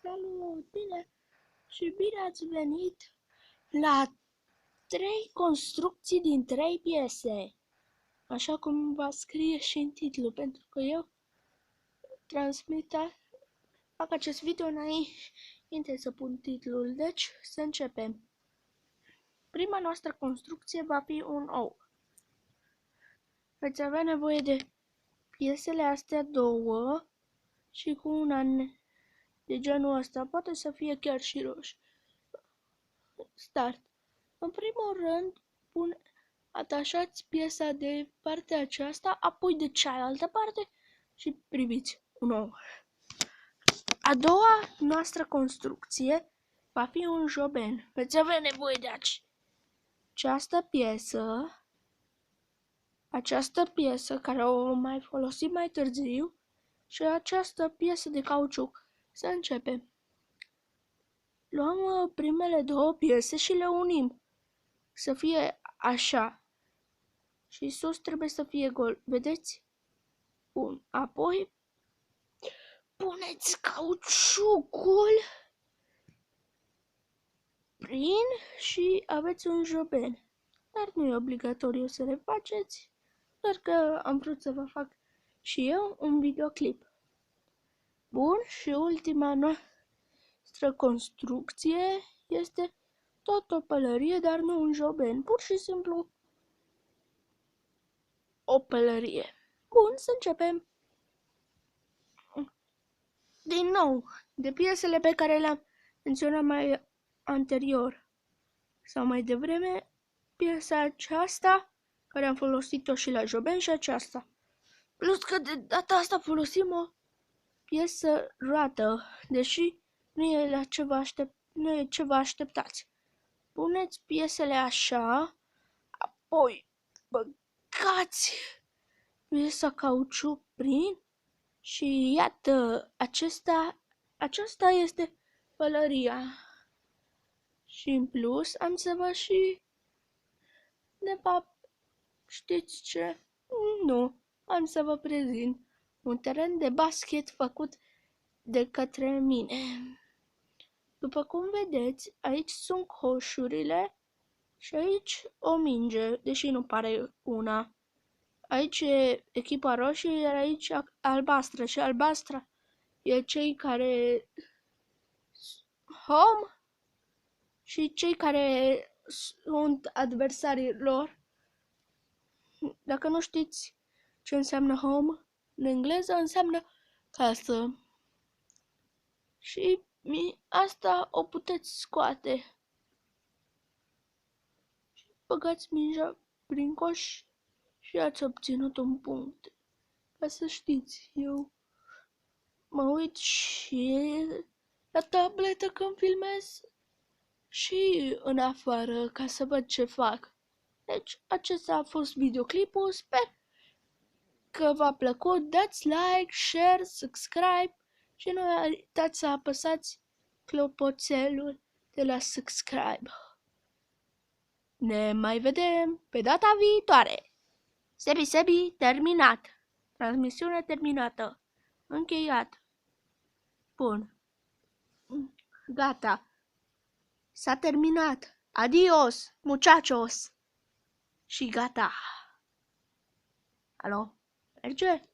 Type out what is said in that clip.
Salut, bine și bine ați venit la 3 construcții din 3 piese. Așa cum va scrie și în titlu, pentru că eu fac acest video înainte să pun titlul. Deci, să începem. Prima noastră construcție va fi un ou. Veți avea nevoie de piesele astea două și cu una de genul ăsta. Poate să fie chiar și roșu. Start. În primul rând, atașați piesa de partea aceasta, apoi de cealaltă parte și priviți un ou. A doua noastră construcție va fi un joben. Veți avea nevoie de această piesă care o mai folosim mai târziu și această piesă de cauciuc. Să începem. Luăm primele două piese și le unim. Să fie așa. Și sus trebuie să fie gol. Vedeți? Bun. Apoi puneți cauciucul prin și aveți un joben. Dar nu e obligatoriu să le faceți, doar că am vrut să vă fac și eu un videoclip. Bun, și ultima noastră construcție este tot o pălărie, dar nu un joben, pur și simplu o pălărie. Bun, să începem. Din nou, de piesele pe care le-am menționat mai anterior sau mai devreme, piesa aceasta, care am folosit-o și la joben, și aceasta. Plus că de data asta folosim o piesă roată, deși nu e ce vă așteptați. Puneți piesele așa, apoi băgați piesa cauciuc prin și iată, aceasta este pălăria. Și în plus am să vă de fapt, știți ce? Nu, am să vă prezint un teren de basket făcut de către mine. După cum vedeți, aici sunt coșurile și aici o minge, deși nu pare una. Aici e echipa roșie, iar aici albastră și albastra e cei care home și cei care sunt adversarii lor. Dacă nu știți ce înseamnă home, în engleză înseamnă casă. Și asta o puteți scoate. Băgați mingea prin coș și ați obținut un punct. Ca să știți, eu mă uit și la tabletă când filmez și în afară ca să văd ce fac. Deci acesta a fost videoclipul, sper că v-a plăcut, dați like, share, subscribe și nu uitați să apăsați clopoțelul de la subscribe. Ne mai vedem pe data viitoare. Sebi, terminat. Transmisiune terminată. Încheiat. Bun. Gata. S-a terminat. Adios, muchachos. Și gata. Alo? Merge?